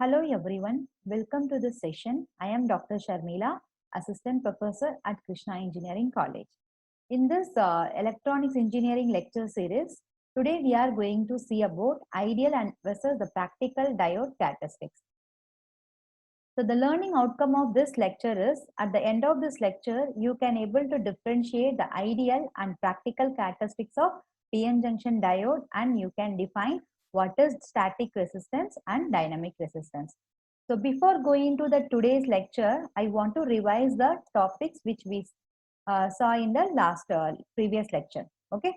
Hello everyone, welcome to this session. I am Dr. Sharmila, Assistant Professor at Krishna Engineering College. In this Electronics Engineering lecture series, today we are going to see about ideal and versus the practical diode characteristics. So the learning outcome of this lecture is, at the end of this lecture, you can able to differentiate the ideal and practical characteristics of PN junction diode, and you can define what is static resistance and dynamic resistance. So before going to the today's lecture, I want to revise the topics which we saw in the last previous lecture. Okay.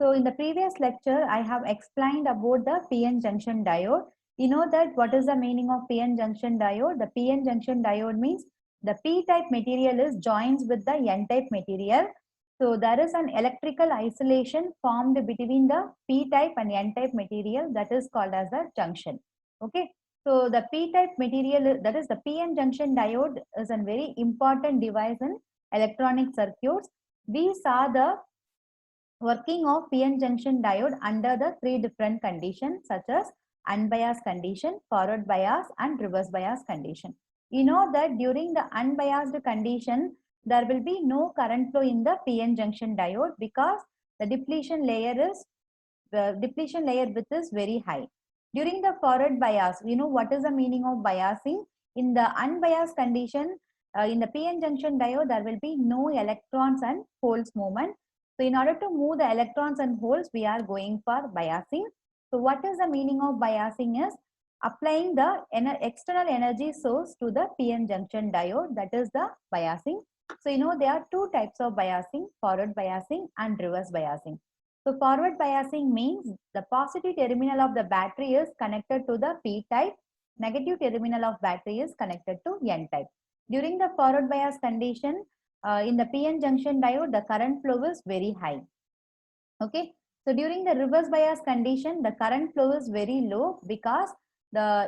So in the previous lecture, I have explained about the PN junction diode. You know that what is the meaning of PN junction diode? The PN junction diode means the P-type material is joins with the N-type material. So there is an electrical isolation formed between the P-type and N-type material, that is called as the junction. Okay. So the P-type material, that is the PN junction diode, is a very important device in electronic circuits. We saw the working of PN junction diode under the three different conditions, such as unbiased condition, forward bias, and reverse bias condition. You know that during the unbiased condition, there will be no current flow in the PN junction diode because the depletion layer width is very high. During the forward bias, you know what is the meaning of biasing? In the unbiased condition, in the PN junction diode, there will be no electrons and holes movement. So in order to move the electrons and holes, we are going for biasing. So what is the meaning of biasing is applying the external energy source to the PN junction diode, that is the biasing. So you know there are two types of biasing, forward biasing and reverse biasing. So forward biasing means the positive terminal of the battery is connected to the P type, negative terminal of battery is connected to N type. During the forward bias condition, in the PN junction diode, the current flow is very high. Okay. So during the reverse bias condition, the current flow is very low because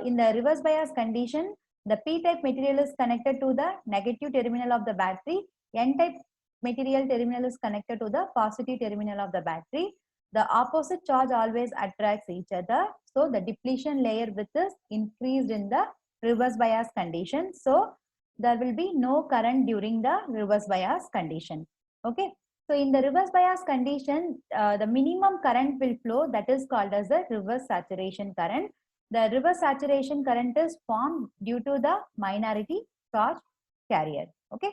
in the reverse bias condition, the P-type material is connected to the negative terminal of the battery. N-type material terminal is connected to the positive terminal of the battery. The opposite charge always attracts each other. So the depletion layer width is increased in the reverse bias condition. So there will be no current during the reverse bias condition. Okay. So in the reverse bias condition, the minimum current will flow, that is called as the reverse saturation current. The reverse saturation current is formed due to the minority charge carrier. Okay.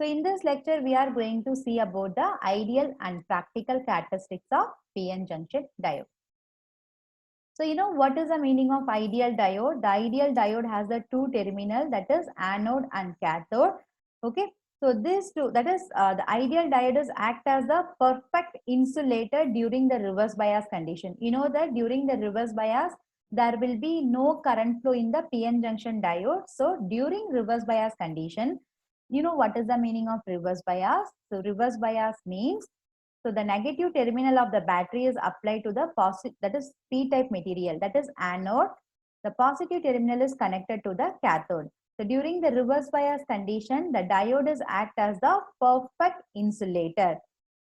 So in this lecture, we are going to see about the ideal and practical characteristics of PN junction diode. So you know what is the meaning of ideal diode? The ideal diode has the two terminal, that is anode and cathode. Okay. So this two, that is the ideal diodes act as the perfect insulator during the reverse bias condition. You know that during the reverse bias, there will be no current flow in the PN junction diode. So during reverse bias condition, you know what is the meaning of reverse bias? So reverse bias means, so the negative terminal of the battery is applied to the positive, that is P-type material, that is anode. The positive terminal is connected to the cathode. So during the reverse bias condition, the diode is act as the perfect insulator.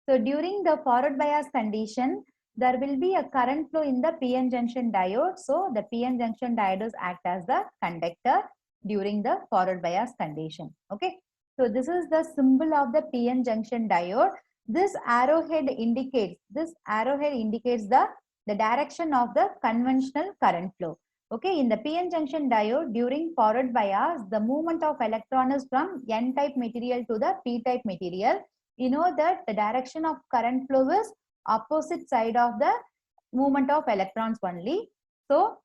So during the forward bias condition, there will be a current flow in the PN junction diode. So the PN junction diodes act as the conductor during the forward bias condition. Okay. So this is the symbol of the PN junction diode. This arrowhead indicates the direction of the conventional current flow. Okay, in the PN junction diode, during forward bias, the movement of electron is from N-type material to the P-type material. You know that the direction of current flow is opposite side of the movement of electrons only. So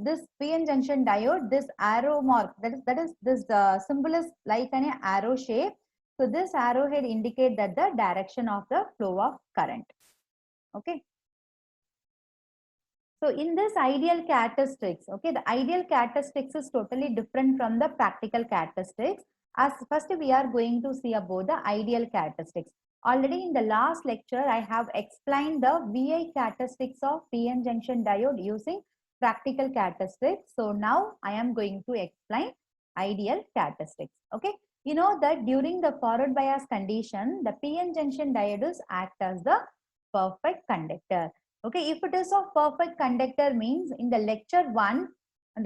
this PN junction diode, this arrow mark, that is this symbol is like an arrow shape. So this arrowhead indicates that the direction of the flow of current. Okay. So in this ideal characteristics, okay, the ideal characteristics is totally different from the practical characteristics. As first we are going to see about the ideal characteristics. Already in the last lecture, I have explained the VI characteristics of PN junction diode using practical characteristics. So now I am going to explain ideal characteristics. Okay. You know that during the forward bias condition, the PN junction diodes act as the perfect conductor. Okay, if it is a perfect conductor means in the lecture 1,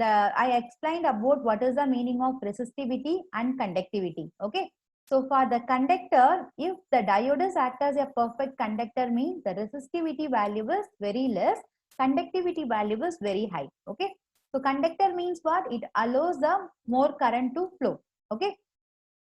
I explained about what is the meaning of resistivity and conductivity. Okay. So for the conductor, if the diode is act as a perfect conductor, means the resistivity value is very less, conductivity value is very high. Okay. So conductor means what? It allows the more current to flow. Okay.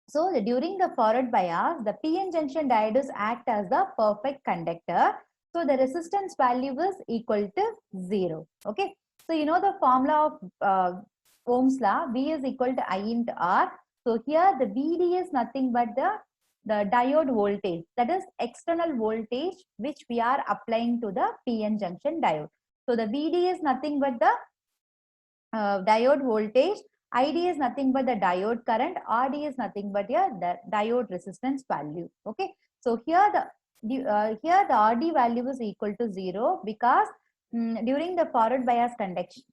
So during the forward bias, the PN junction diodes act as the perfect conductor. So the resistance value is equal to 0. Okay. So you know the formula of Ohm's law, V is equal to I into R. So here the VD is nothing but the diode voltage, that is external voltage which we are applying to the PN junction diode. So the VD is nothing but the diode voltage, ID is nothing but the diode current, RD is nothing but the diode resistance value. Okay, so here the RD value is equal to 0 because during the forward bias conduction,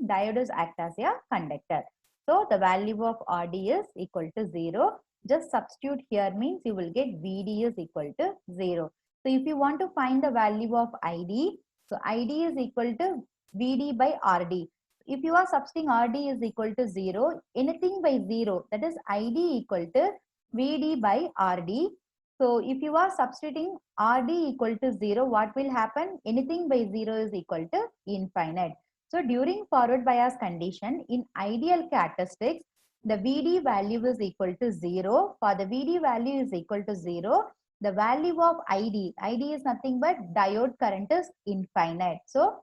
diodes act as a conductor. So the value of RD is equal to 0. Just substitute here means you will get VD is equal to 0. So if you want to find the value of ID, so ID is equal to VD by RD. If you are substituting RD is equal to 0, anything by 0, that is ID equal to VD by RD. So if you are substituting RD equal to 0, what will happen? Anything by 0 is equal to infinite. So during forward bias condition, in ideal characteristics, the VD value is equal to 0. For the VD value is equal to 0, the value of ID is nothing but diode current is infinite. So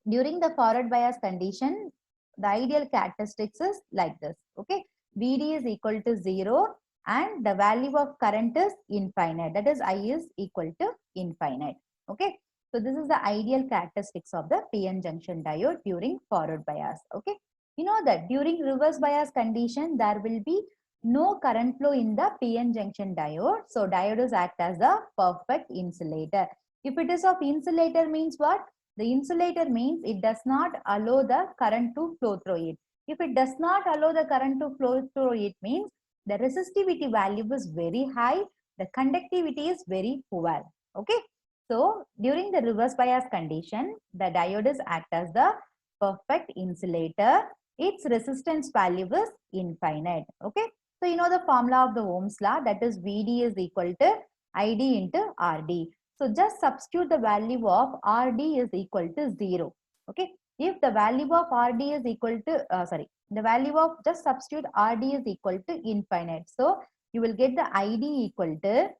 during the forward bias condition, the ideal characteristics is like this. Okay, VD is equal to 0 and the value of current is infinite. That is I is equal to infinite. Okay, so this is the ideal characteristics of the PN junction diode during forward bias. Okay, you know that during reverse bias condition, there will be no current flow in the PN junction diode. So diodes act as the perfect insulator. If it is of insulator means what? The insulator means it does not allow the current to flow through it. If it does not allow the current to flow through it means the resistivity value is very high, the conductivity is very poor. Okay. So during the reverse bias condition, the diodes act as the perfect insulator. Its resistance value is infinite. Okay. So you know the formula of the Ohm's law, that is VD is equal to ID into RD. So just substitute the value of RD is equal to 0. Okay. If the value of RD is equal to, the value of just substitute RD is equal to infinite. So you will get the ID equal to,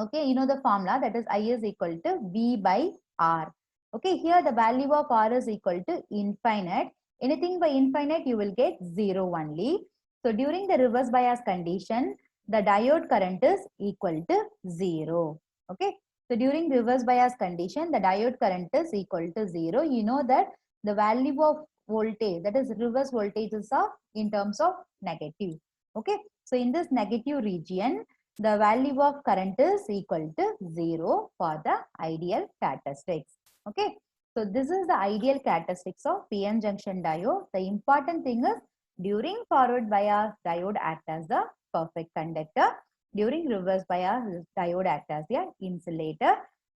okay, you know the formula, that is I is equal to V by R. Okay, here the value of R is equal to infinite. Anything by infinite, you will get 0 only. So during the reverse bias condition, the diode current is equal to 0. Okay. So during reverse bias condition, the diode current is equal to 0. You know that the value of voltage, that is reverse voltage, is in terms of negative. Okay. So in this negative region, the value of current is equal to 0 for the ideal characteristics. Okay. So this is the ideal characteristics of PN junction diode. The important thing is during forward bias, diode act as the perfect conductor. During reverse bias, diode act as the insulator.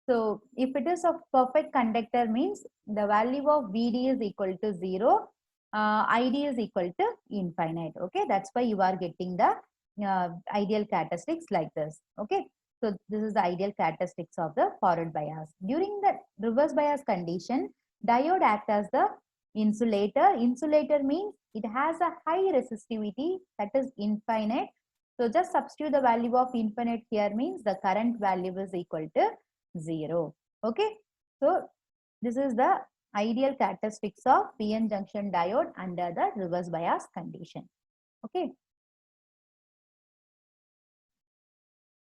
So if it is a perfect conductor means the value of VD is equal to 0, ID is equal to infinite. Okay, that's why you are getting the ideal characteristics like this. Okay, so this is the ideal characteristics of the forward bias. During the reverse bias condition, diode act as the insulator. Insulator means it has a high resistivity, that is infinite. So just substitute the value of infinite here means the current value is equal to 0. Okay, so this is the ideal characteristics of PN junction diode under the reverse bias condition. Okay.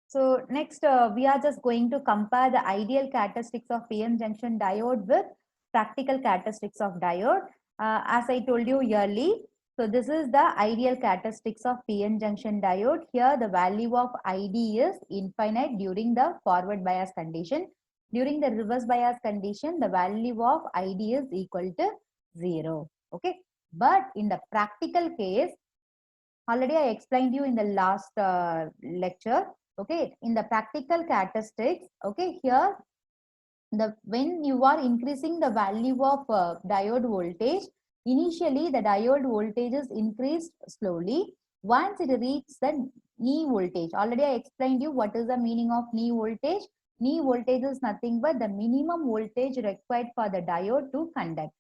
So next we are just going to compare the ideal characteristics of PN junction diode with practical characteristics of diode. As I told you early, so this is the ideal characteristics of PN junction diode. Here the value of ID is infinite during the forward bias condition. During the reverse bias condition, the value of ID is equal to 0. Okay. But in the practical case, already I explained you in the last lecture. Okay. In the practical characteristics, okay, here when you are increasing the value of diode voltage, initially the diode voltage is increased slowly. Once it reaches the knee voltage, already I explained you what is the meaning of knee voltage. Knee voltage is nothing but the minimum voltage required for the diode to conduct.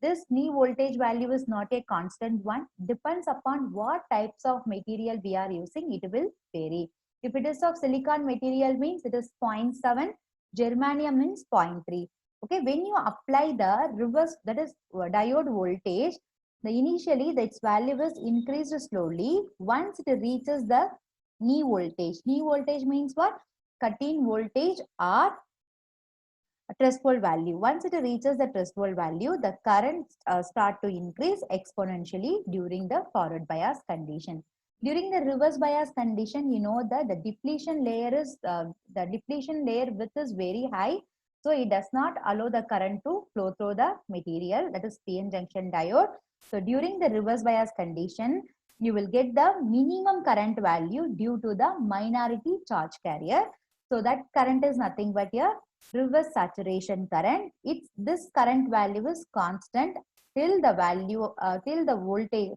This knee voltage value is not a constant one, depends upon what types of material we are using, it will vary. If it is of silicon material means it is 0.7, germanium means 0.3. Okay, when you apply the reverse, that is diode voltage, its value is increased slowly. Once it reaches the knee voltage means what? Cut-in voltage or threshold value. Once it reaches the threshold value, the current start to increase exponentially during the forward bias condition. During the reverse bias condition, you know that the depletion layer width is very high, so it does not allow the current to flow through the material, that is PN junction diode. So during the reverse bias condition, you will get the minimum current value due to the minority charge carrier. So that current is nothing but a reverse saturation current. This current value is constant till the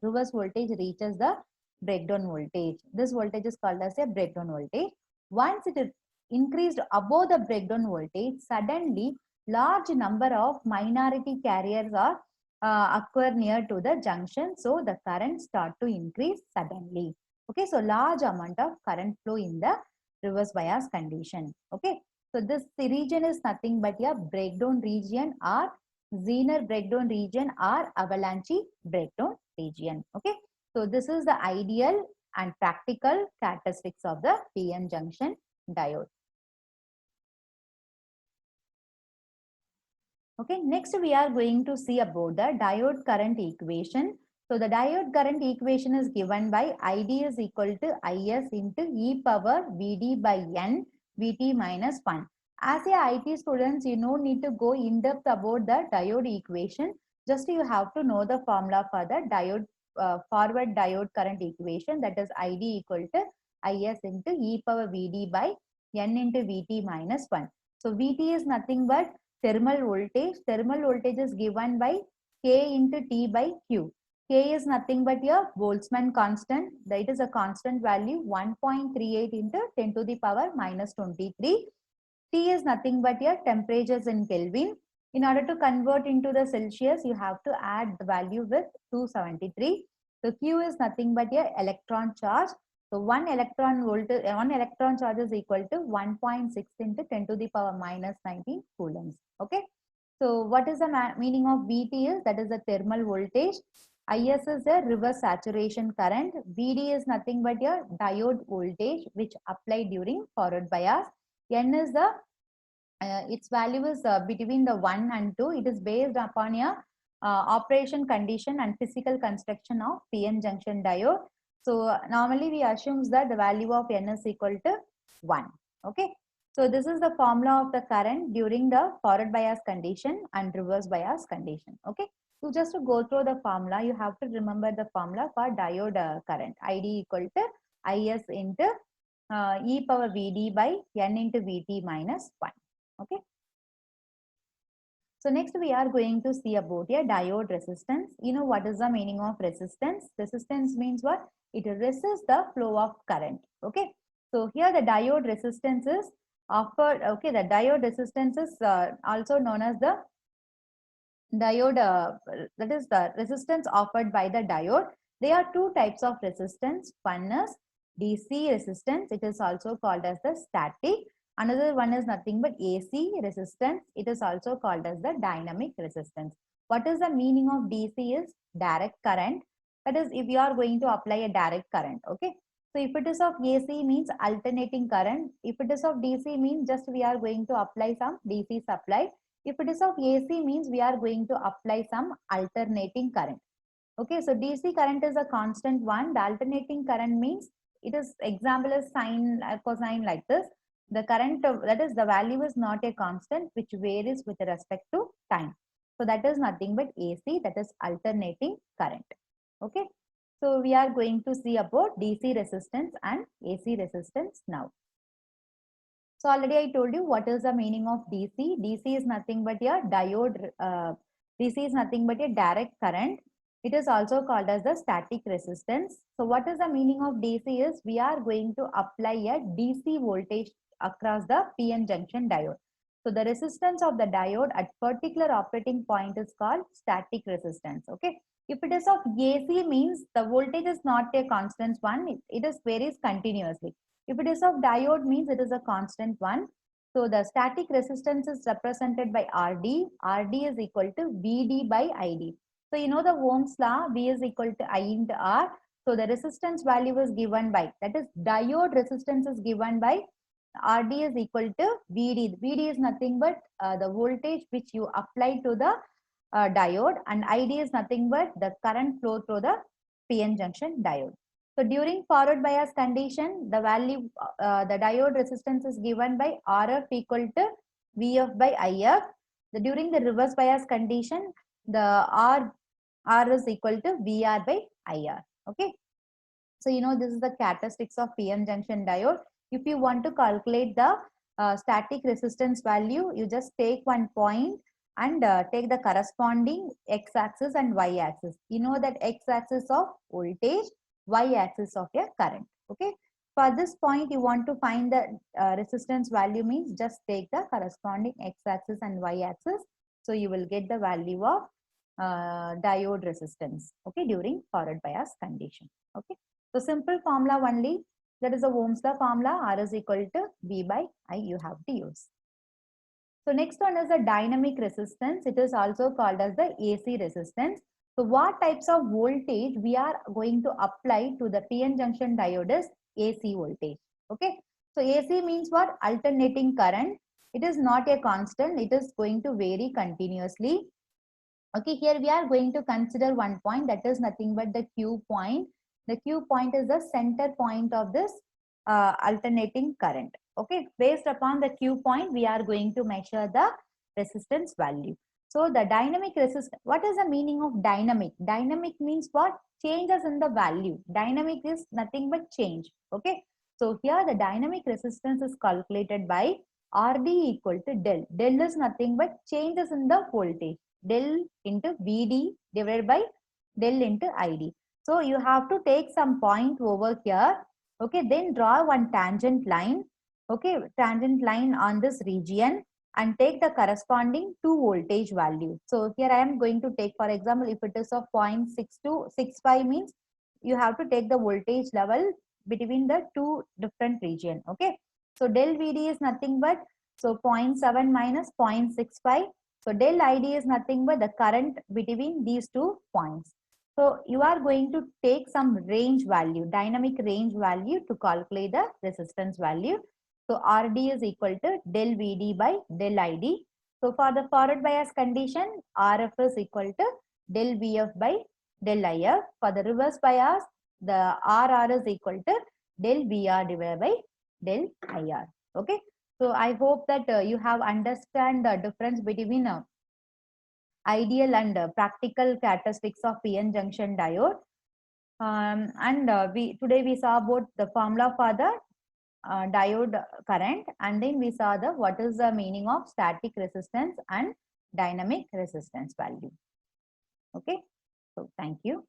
reverse voltage reaches the breakdown voltage. This voltage is called as a breakdown voltage. Once it is increased above the breakdown voltage, suddenly large number of minority carriers are occur near to the junction, so the current start to increase suddenly. Okay, so large amount of current flow in the reverse bias condition. Okay, so this region is nothing but a breakdown region or Zener breakdown region or avalanche breakdown region. Okay, so this is the ideal and practical characteristics of the PN junction diode. Okay, next we are going to see about the diode current equation. So the diode current equation is given by ID is equal to IS into e power Vd by N Vt minus 1. As a IT students, you no need to go in depth about the diode equation. Just you have to know the formula for the diode forward diode current equation, that is ID equal to IS into e power Vd by N into Vt minus 1. So Vt is nothing but thermal voltage. Thermal voltage is given by K into T by Q. K is nothing but your Boltzmann constant. That is a constant value 1.38 into 10 to the power minus 23. T is nothing but your temperatures in Kelvin. In order to convert into the Celsius, you have to add the value with 273. So Q is nothing but your electron charge. So one electron charge is equal to 1.6 into 10 to the power minus 19 coulombs. Okay. So what is the meaning of Vt is, that is the thermal voltage. IS is the reverse saturation current. Vd is nothing but your diode voltage which applied during forward bias. N is the its value is between the 1 and 2. It is based upon a operation condition and physical construction of PN junction diode. So normally we assume that the value of N is equal to 1. Okay. So this is the formula of the current during the forward bias condition and reverse bias condition. Okay. So just to go through the formula, you have to remember the formula for diode current. ID equal to IS into e power Vd by N into Vt minus 1. Okay. So next we are going to see about a diode resistance. You know what is the meaning of resistance? Resistance means what? It resists the flow of current. Okay. So here the diode resistance is offered. Okay, the diode resistance is also known as the diode. That is the resistance offered by the diode. There are two types of resistance. One is DC resistance. It is also called as the static. Another one is nothing but AC resistance. It is also called as the dynamic resistance. What is the meaning of DC is direct current. That is if you are going to apply a direct current. Okay. So if it is of AC means alternating current. If it is of DC means just we are going to apply some DC supply. If it is of AC means we are going to apply some alternating current. Okay. So DC current is a constant one. The alternating current means it is example is sine cosine like this. The current that is the value is not a constant which varies with respect to time. So that is nothing but AC, that is alternating current. Okay. So we are going to see about DC resistance and AC resistance now. So already I told you what is the meaning of DC. DC is nothing but a diode. DC is nothing but a direct current. It is also called as the static resistance. So what is the meaning of DC is we are going to apply a DC voltage across the PN junction diode. So the resistance of the diode at particular operating point is called static resistance. Okay. If it is of AC means the voltage is not a constant one. It is varies continuously. If it is of diode means it is a constant one. So the static resistance is represented by RD. RD is equal to VD by ID. So you know the Ohm's law, V is equal to I into R. So the resistance value is given by, that is diode resistance is given by RD is equal to VD. VD is nothing but the voltage which you apply to the diode, and ID is nothing but the current flow through the PN junction diode. So during forward bias condition, the value, the diode resistance is given by RF equal to VF by IF. During the reverse bias condition, the R is equal to VR by IR. Okay. So you know this is the characteristics of PN junction diode. If you want to calculate the static resistance value, you just take one point and take the corresponding x-axis and y-axis. You know that x-axis of voltage, y-axis of your current. Okay. For this point, you want to find the resistance value means just take the corresponding x-axis and y-axis. So you will get the value of diode resistance. Okay, during forward bias condition. Okay. So simple formula only. That is a Ohm's law formula. R is equal to V by I. You have to use. So next one is the dynamic resistance. It is also called as the AC resistance. So what types of voltage we are going to apply to the PN junction diode is AC voltage. Okay. So AC means what? Alternating current. It is not a constant. It is going to vary continuously. Okay. Here we are going to consider one point, that is nothing but the Q point. The Q point is the center point of this alternating current. Okay, based upon the Q point, we are going to measure the resistance value. So the dynamic resistance, what is the meaning of dynamic? Dynamic means what? Changes in the value. Dynamic is nothing but change. Okay, so here the dynamic resistance is calculated by RD equal to del. Del is nothing but changes in the voltage. Del into VD divided by del into ID. So you have to take some point over here. Okay, then draw one tangent line. Okay, tangent line on this region and take the corresponding two voltage value. So here I am going to take, for example, if it is of 0.6265 means you have to take the voltage level between the two different region. Okay, so del VD is nothing but, so 0.7 minus 0.65. So del ID is nothing but the current between these 2 points. So you are going to take some range value, dynamic range value to calculate the resistance value. So RD is equal to del VD by del ID. So for the forward bias condition, RF is equal to del VF by del IF. For the reverse bias, the RR is equal to del VR divided by del IR. Okay. So I hope that you have understand the difference between ideal and practical characteristics of PN junction diode. Today we saw about the formula for the diode current, and then we saw the what is the meaning of static resistance and dynamic resistance value. Okay, so thank you.